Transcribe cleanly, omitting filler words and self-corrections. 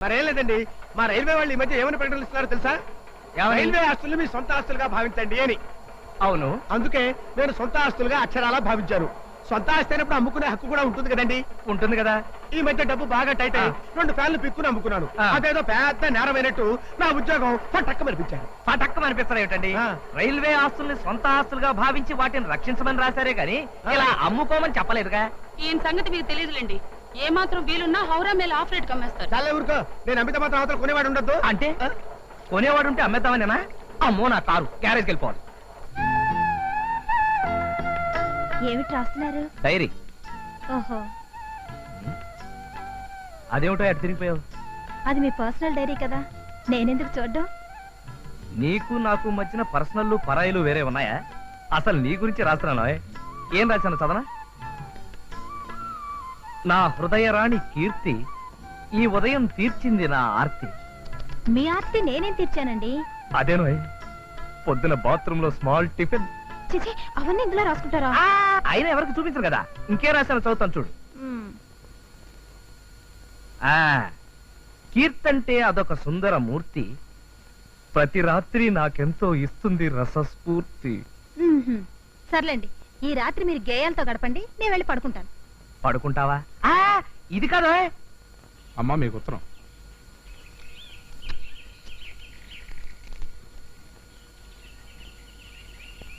మరేం లేదండి, మా రైల్వే వాళ్ళు ఈ మధ్య ఏమని ప్రకటనలు ఇస్తున్నారో తెలుసా? రైల్వే ఆస్తులు మీ సొంత ఆస్తులుగా భావించండి అని. అవును, అందుకే నేను సొంత ఆస్తులుగా అక్షరాలా భావించాను. సొంత ఆస్తి అయినప్పుడు అమ్ముకునే హక్కు కూడా ఉంటుంది కదండి. ఉంటుంది కదా. ఈ మధ్య డబ్బు బాగా టైట్ అయ్యి 2 ఫ్యాన్లు పిక్కుని అమ్ముకున్నాను. అదేదో పెద్ద నేరమైనట్టు నా ఉద్యోగం పట్టక్కమనిపించాను. పటక్కమనిపిస్తారు ఏమిటండి? రైల్వే ఆస్తుల్ని సొంత ఆస్తులుగా భావించి వాటిని రక్షించమని రాశారే గాని ఇలా అమ్ముకోమని చెప్పలేదుగా. ఈయన సంగతి మీకు తెలియదులేండి. ఏ మాత్రం వీలున్నా హౌరా మేల ఆఫ్ రేట్ కమ్మేస్తారు. చాలా ఊరుకో, నేను అమిత మాత్రం అవతల కొనేవాడు ఉండద్దు. అంటే కొనేవాడుంటే అమ్మేద్దామనేనా? అమ్మో, నా కారు గ్యారేజ్కి వెళ్ళిపోవాలి. ఏమిటి రాస్తున్నారు? డైరీ. ఓహో, అదేమిటో ఎటు తిరిగిపోయావు? అది మీ పర్సనల్ డైరీ కదా, నేనెందుకు చూడ్డం? నీకు నాకు మధ్యన పర్సనల్ పరాయిలు వేరే ఉన్నాయా? అసలు నీ గురించి రాస్తున్నాను. ఏం రాశాను చదవనా? నా హృదయరాణి కీర్తి ఈ ఉదయం తీర్చింది నా ఆర్తి. మీ ఆర్తి నేనేం తీర్చానండి? అదేనో పొద్దున బాత్రూమ్ లో స్మాల్ టిఫిన్. చిచి, అవన్నీ ఇందులో రాసుకుంటారా? అయినా ఎవరికి చూపించరు కదా. ఇంకేం రాశాను చదువుతాను చూడు. కీర్తంటే అదొక సుందర మూర్తి, ప్రతి రాత్రి నాకెంతో ఇస్తుంది రసస్ఫూర్తి. సర్లేండి, ఈ రాత్రి మీరు గేయాలతో గడపండి, నేను వెళ్ళి పడుకుంటాను. పడుకుంటావా? ఇది కాదు. అమ్మా మీకు ఉత్తరం.